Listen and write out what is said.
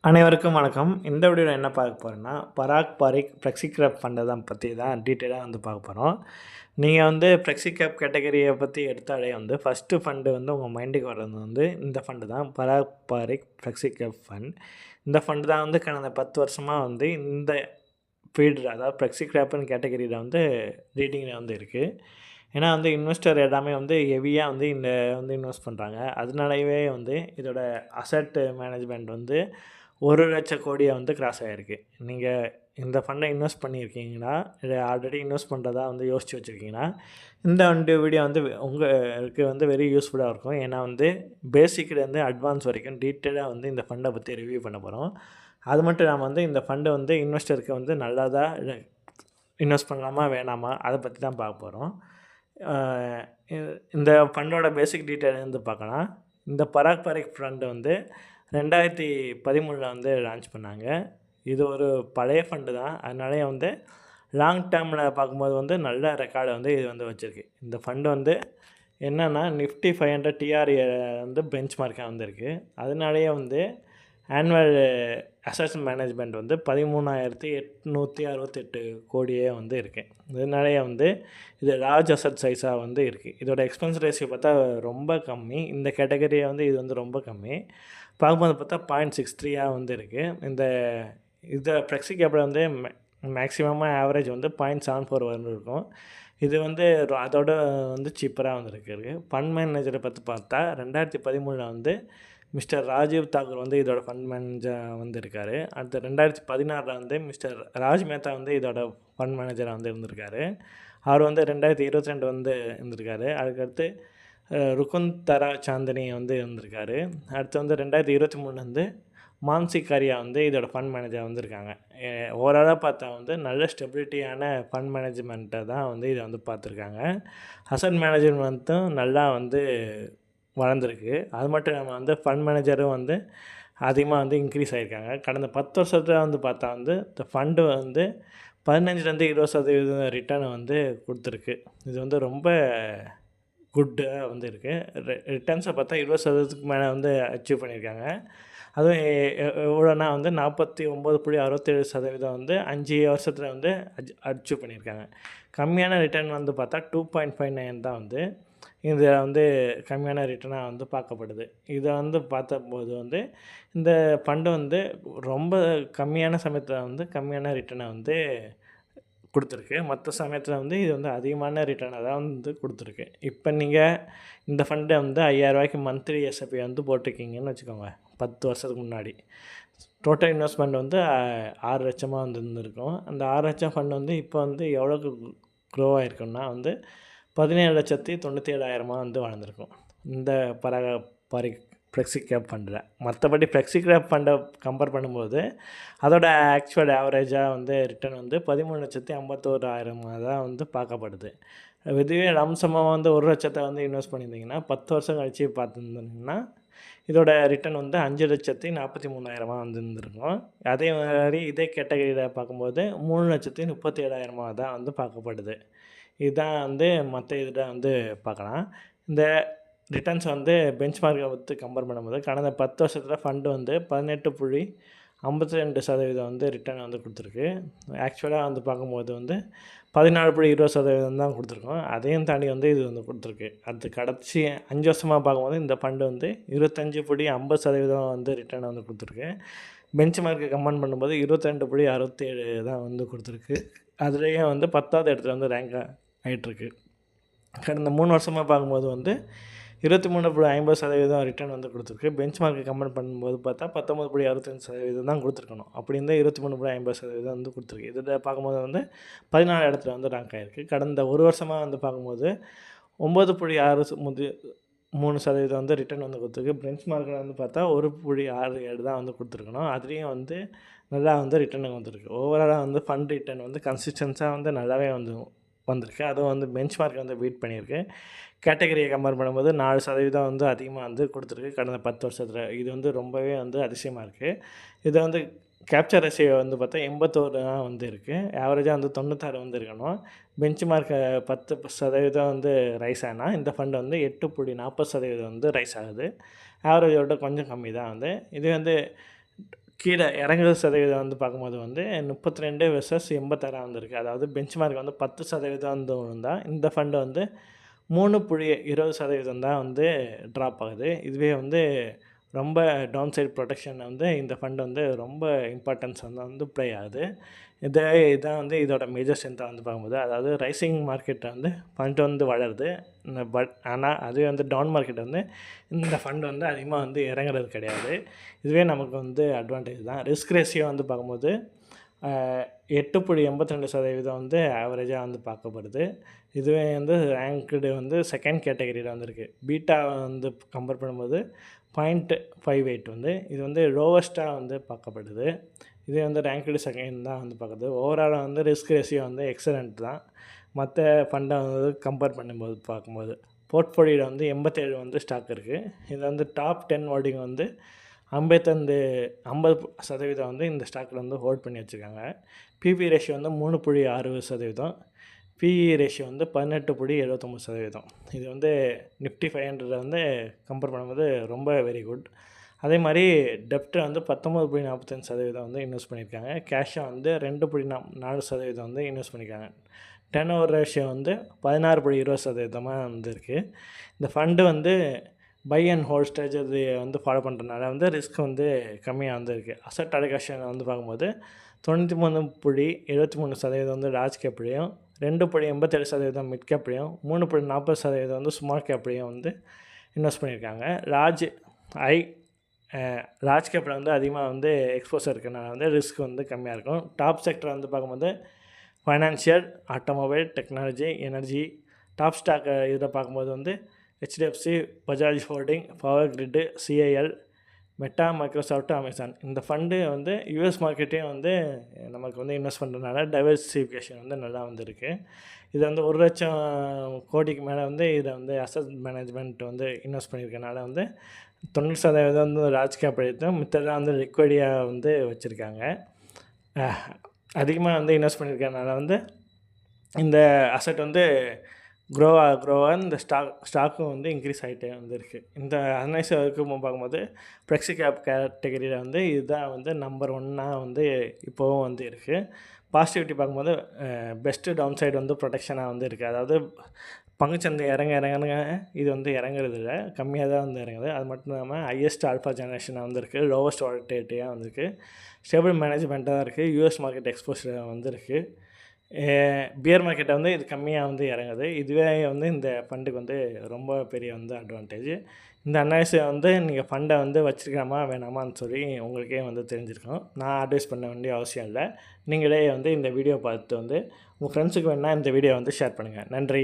அனைவருக்கும் வணக்கம். இந்த வீடியோல என்ன பார்க்க போறோம்னா, பராக் பாரிக் ஃப்ளெக்ஸிகேப் ஃபண்ட பத்தி தான் டீட்டெயிலா பார்க்க போறோம். நீங்க ஃப்ளெக்ஸிகேப் கேட்டகரிய பத்தி எடுத்தாலே ஃபர்ஸ்ட்டு ஃபண்ட் உங்க மைண்டுக்கு வர்றது இந்த ஃபண்ட் தான். பராக் பாரிக் ஃப்ளெக்ஸிகேப் ஃபண்ட். இந்த ஃபண்ட் தான் கடந்த 10 வருஷமா இந்த ஃபீல்டு அதாவது ஃப்ளெக்ஸிகேப்னு கேட்டகரியில ரீடிங்ல இருக்கு. ஏன்னா இன்வெஸ்டர் எல்லாமே ஹெவியா இந்த இன்வெஸ்ட் பண்றாங்க. அதனாலயே இதோட அசெட் மேனேஜ்மெண்ட் 1,00,000 கோடிய கிராஸ் ஆகிருக்கு. நீங்கள் இந்த ஃபண்டை இன்வெஸ்ட் பண்ணியிருக்கீங்களா, இல்லை ஆல்ரெடி இன்வெஸ்ட் பண்ணுறதா யோசிச்சு வச்சுருக்கீங்களா, இந்த வீடியோ உங்களுக்கு வெரி யூஸ்ஃபுல்லாக இருக்கும். ஏன்னா பேசிக்லேருந்து அட்வான்ஸ் வரைக்கும் டீட்டெயிலாக இந்த ஃபண்டை பற்றி ரிவ்யூ பண்ண போகிறோம். அது மட்டும் இல்லாமல் இந்த ஃபண்டு இன்வெஸ்டருக்கு நல்லதா இல்லை இன்வெஸ்ட் பண்ணலாமா வேணாமா அதை பற்றி தான் பார்க்க போகிறோம். இந்த ஃபண்டோட பேசிக் டீட்டெயில் பார்க்கலாம். இந்த பராக் பாரிக் ஃபண்ட் 2013 லான்ச் பண்ணாங்க. இது ஒரு பழைய ஃபண்டு தான். அதனாலே லாங் டேர்மில் பார்க்கும்போது நல்ல ரெக்கார்டை இது வச்சுருக்கு. இந்த ஃபண்டு என்னென்னா நிஃப்டி 500 டிஆர்ஏ பெஞ்ச் மார்க்காக வந்திருக்கு. அதனாலேயே ஆனுவல் அசெட் மேனேஜ்மெண்ட் 13,868 கோடியே இருக்குது. இதனாலேயே இது லார்ஜ் அசெட் சைஸாக இருக்குது. இதோட எக்ஸ்பென்ஸ் ரேஷியோ பார்த்தா ரொம்ப கம்மி. இந்த கேட்டகரியை இது ரொம்ப கம்மி. பார்க்கும்போது பார்த்தா 0.63 இருக்குது. இதை ஃப்ளெக்ஸிகேப்பில் மேக்ஸிமமாக ஆவரேஜ் 0.74 இருக்கும். இது அதோட சீப்பராக இருக்குது. ஃபண்ட் மேனேஜரை பற்றி பார்த்தா 2013 மிஸ்டர் ராஜீவ் தாக்கூர் இதோட ஃபண்ட் மேனேஜர் இருக்கார். அடுத்து 2016 மிஸ்டர் ராஜ் மேத்தா இதோட ஃபண்ட் மேனேஜராக இருந்திருக்காரு. அவர் 2022 இருந்திருக்காரு. அதுக்கடுத்து ருகுந்தரா சாந்தினி இருந்திருக்காரு. அடுத்து 2023 மான்சி காரியா இதோட ஃபண்ட் மேனேஜர் வந்திருக்காங்க. ஓவராலாக பார்த்தா நல்ல ஸ்டெபிலிட்டியான ஃபண்ட் மேனேஜ்மெண்ட்டை தான் இதை பார்த்துருக்காங்க. அசட் மேனேஜ்மெண்ட்டும் நல்லா வளர்ந்துருக்கு. அது மட்டும் இல்லாமல் ஃபண்ட் மேனேஜரும் அதிகமாக இன்க்ரீஸ் ஆகியிருக்காங்க. கடந்த 10 வருஷத்தில் பார்த்தா இந்த ஃபண்டு 15-20% ரிட்டர்ன் கொடுத்துருக்கு. இது ரொம்ப குட்டாக இருக்குது. ரிட்டர்ன்ஸை பார்த்தா 20%க்கு மேலே அச்சீவ் பண்ணியிருக்காங்க. அதுவும் எவ்வளோனா 49.67% 5 வருஷத்தில் அச்சீவ் பண்ணியிருக்காங்க. கம்மியான ரிட்டர்ன் பார்த்தா 2.59 தான் இதில் கம்மியான ரிட்டர்னாக பார்க்கப்படுது. இதை பார்த்தபோது இந்த ஃபண்டு ரொம்ப கம்மியான சமயத்தில் கம்மியான ரிட்டர்னை கொடுத்துருக்கு. மற்ற சமயத்தில் இது அதிகமான ரிட்டர்னை தான் கொடுத்துருக்கு. இப்போ நீங்கள் இந்த ஃபண்டை 5,000 மந்த்லி எஸ்ஐபி போட்டிருக்கீங்கன்னு வச்சுக்கோங்க. 10 வருஷத்துக்கு முன்னாடி டோட்டல் இன்வெஸ்ட்மெண்ட் 6 லட்சமாக இருந்திருக்கும். அந்த 6 லட்சம் ஃபண்ட் இப்போ எவ்வளோக்கு க்ரோ ஆகிருக்குன்னா 17,97,000 வளர்ந்துருக்கும் இந்த பாரிக் ஃப்ளெக்ஸிகேப் ஃபண்டில். மற்றபடி ஃப்ளெக்ஸிகேப் ஃபண்டை கம்பேர் பண்ணும்போது அதோட ஆக்சுவல் ஆவரேஜாக ரிட்டர்ன் 13,51,000 தான் பார்க்கப்படுது. இதுவே லம்சமாக 1,00,000 இன்வெஸ்ட் பண்ணியிருந்தீங்கன்னா 10 வருஷம் கழிச்சு பார்த்துருந்தீங்கன்னா இதோட ரிட்டர்ன் 5,43,000 இருந்திருக்கும். அதே மாதிரி இதே கேட்டகரியில் பார்க்கும்போது 3,37,000 தான் பார்க்கப்படுது. இதுதான் மற்ற இதில் பார்க்கலாம். இந்த ரிட்டர்ன்ஸ் பெஞ்ச் மார்க்கை கம்பேர் பண்ணும்போது கடந்த 10 வருஷத்தில் ஃபண்டு 18.52% ரிட்டர்ன் கொடுத்துருக்கு. ஆக்சுவலாக பார்க்கும்போது 14.20% தான் கொடுத்துருக்கோம். அதையும் தாண்டி இது கொடுத்துருக்கு. அடுத்து கடைசி 5 வருஷமாக பார்க்கும்போது இந்த ஃபண்டு 25.50% ரிட்டர்ன் கொடுத்துருக்கு. பெஞ்ச் மார்க்கை கம்பேர் பண்ணும்போது 22.67 தான் கொடுத்துருக்கு. அதுலேயே 10வது இடத்துல ரேங்க் ஆகிட்டுருக்கு. கடந்த 3 வருஷமாக பார்க்கும்போது 23.50% ரிட்டர்ன் கொடுத்துருக்கு. பெஞ்ச் மார்க்கை கம்பேர் பண்ணும்போது பார்த்தா 19.65% தான் கொடுத்துருக்கணும். அப்படி இருந்தால் 23.50% கொடுத்துருக்கு. இதில் பார்க்கும்போது 14 இடத்துல ரேங்க் ஆகிருக்கு. கடந்த ஒரு வருஷமாக பார்க்கும்போது 9.63% ரிட்டர்ன் கொடுத்துருக்கு. பெஞ்ச் மார்க்கில் பார்த்தா 1.67 தான் கொடுத்துருக்கணும். அதுலேயும் நல்லா ரிட்டர்ன் வந்துருக்கு. ஓவராலாக ஃபண்ட் ரிட்டர்ன் கன்சிஸ்டன்ஸாக நல்லாவே வந்திருக்கு. அதுவும் பெஞ்ச் மார்க்கை பீட் பண்ணியிருக்கு. கேட்டகரியை கம்பேர் பண்ணும்போது 4% அதிகமாக கொடுத்துருக்கு கடந்த 10 வருஷத்தில். இது ரொம்பவே அதிசயமாக இருக்குது. இதை கேப்சர் ரேஷியோ பார்த்தா 81 தான் இருக்குது. ஆவரேஜாக 96 இருக்கணும். பெஞ்ச் மார்க்கை 10% ரைஸ் ஆனால் இந்த ஃபண்டு 8.40% ரைஸ் ஆகுது. ஆவரேஜோட கொஞ்சம் கம்மி தான். இது கீழே இறங்குற சதவீதம் வந்து பார்க்கும்போது வந்து 32 வெர்சஸ் 86 வந்திருக்கு. அதாவது பெஞ்ச் மார்க் வந்து 10% வந்து விழுந்தா, இந்த ஃபண்டு வந்து 3.20% தான் வந்து ட்ராப் ஆகுது. இதுவே வந்து ரொம்ப டவுன் சைட் ப்ரொடெக்ஷன் வந்து இந்த ஃபண்ட் வந்து ரொம்ப இம்பார்ட்டன்ஸ் வந்து ப்ளே ஆகுது. இதான் வந்து இதோட மேஜர் ஸ்ட்ரென்த்தாக வந்து பார்க்கும்போது, அதாவது ரைசிங் மார்க்கெட்டை வந்து ஃபண்ட் வந்து வளருது. ஆனால் அதுவே வந்து டவுன் மார்க்கெட் வந்து இந்த ஃபண்ட் வந்து அதிகமாக வந்து இறங்குறது கிடையாது. இதுவே நமக்கு வந்து அட்வான்டேஜ் தான். ரிஸ்க் ரேஷியோ வந்து பார்க்கும்போது 8.82% வந்து ஆவரேஜாக வந்து பார்க்கப்படுது. இதுவே வந்து ரேங்க்டு வந்து செகண்ட் கேட்டகரியில் வந்திருக்கு. பீட்டா வந்து கம்பேர் பண்ணும்போது 0.58 வந்து இது வந்து லோவஸ்ட்டாக வந்து பார்க்கப்படுது. இதே வந்து ரேங்க்டு செகண்ட் தான் வந்து பார்க்குது. ஓவராலாக வந்து ரிஸ்க் ரேஷியோ வந்து எக்ஸலண்ட் தான் மற்ற ஃபண்டை வந்து கம்பேர் பண்ணும்போது பார்க்கும்போது. போர்ட்ஃபோலியோவில் வந்து 87 வந்து ஸ்டாக் இருக்குது. இது வந்து டாப் 10 ஹோல்டிங் வந்து 50% வந்து இந்த ஸ்டாக்கில் வந்து ஹோல்ட் பண்ணி வச்சுருக்காங்க. பிபி ரேஷியோ வந்து 3.60%, பிஇ ரேஷியோ வந்து 18.79%. இது வந்து நிஃப்டி 500 வந்து கம்பேர் பண்ணும்போது ரொம்ப வெரி குட். அதே மாதிரி டெப்ட்டை வந்து 19.45% வந்து இன்வெஸ்ட் பண்ணியிருக்காங்க. கேஷை வந்து 2.4% வந்து இன்வெஸ்ட் பண்ணியிருக்காங்க. டர்ன் ஓவர் ரேஷியோ வந்து 16.20% வந்து இருக்குது. இந்த ஃபண்டு வந்து பை அண்ட் ஹோல்ட் ஸ்ட்ராட்டஜி வந்து ஃபாலோ பண்ணுறதுனால வந்து ரிஸ்க் வந்து கம்மியாக வந்து இருக்குது. அசட் அலோகேஷன் வந்து பார்க்கும்போது 93.73% வந்து லார்ஜ் கேப்லேயும், 2.87% மிட் கேப்லேயும், 3.40% வந்து ஸ்மால் கேப்லேயும் வந்து இன்வெஸ்ட் பண்ணியிருக்காங்க. லார்ஜ் கேப்பில் வந்து அதிகமாக வந்து எக்ஸ்போசர் இருக்கிறனால வந்து ரிஸ்க் வந்து கம்மியாக இருக்கும். டாப் செக்டர் வந்து பார்க்கும்போது financial, automobile, technology, energy. Top stock இதில் பார்க்கும்போது வந்து HDFC, Bajaj holding, power grid, CIL, Meta, Microsoft, Amazon. இந்த ஃபண்டு வந்து யூஎஸ் மார்க்கெட்டையும் வந்து நமக்கு வந்து இன்வெஸ்ட் பண்ணுறதுனால டைவர்சிஃபிகேஷன் வந்து நல்லா வந்துருக்கு. இது வந்து 1 லட்சம் கோடிக்கு மேலே வந்து இதில் வந்து அசட் மேனேஜ்மெண்ட் வந்து இன்வெஸ்ட் பண்ணியிருக்கனால வந்து 90% வந்து லார்ஜ் கேப் எடுத்தும் மித்ததான் வந்து லிக்விடியாக வந்து வச்சுருக்காங்க. அதிகமாக வந்து இன்வெஸ்ட் பண்ணியிருக்கனால வந்து இந்த அசட் வந்து க்ரோவாக இந்த ஸ்டாக்கும் வந்து இன்க்ரீஸ் ஆகிட்டே வந்து இருக்குது. இந்த அனலைஸுக்கு பார்க்கும்போது ஃப்ளெக்ஸி கேப் கேட்டகரியில் வந்து இதுதான் வந்து நம்பர் 1 வந்து இப்போவும் வந்து இருக்குது. பாசிட்டிவிட்டி பார்க்கும்போது பெஸ்ட்டு டவுன் சைடு வந்து ப்ரொடெக்ஷனாக வந்து இருக்குது. அதாவது பங்குச்சந்தை இறங்க இது வந்து இறங்குறது இல்லை, கம்மியாக தான் வந்து இறங்குது. அது மட்டும் இல்லாமல் ஹையஸ்ட் ஆல்ஃபா ஜெனரேஷனாக வந்துருக்கு, லோவஸ்ட் வாலட்டிலிட்டியாக வந்திருக்கு, ஸ்டேபிள் மேனேஜ்மெண்ட்டாக தான் இருக்குது, யூஎஸ் மார்க்கெட் எக்ஸ்போஷர் வந்துருக்கு. பியர் மார்க்கெட்டை வந்து இது கம்மியாக வந்து இறங்குது. இதுவே வந்து இந்த ஃபண்டுக்கு வந்து ரொம்ப பெரிய வந்து அட்வான்டேஜ். இந்த அனாலிஸை வந்து நீங்கள் ஃபண்டை வந்து வச்சுருக்கலாமா வேணாமான்னு சொல்லி உங்களுக்கே வந்து தெரிஞ்சிருக்கும். நான் அட்வைஸ் பண்ண வேண்டிய அவசியம் இல்லை. நீங்களே வந்து இந்த வீடியோ பார்த்து வந்து உங்கள் ஃப்ரெண்ட்ஸுக்கு வேணால் இந்த வீடியோ வந்து ஷேர் பண்ணுங்கள். நன்றி.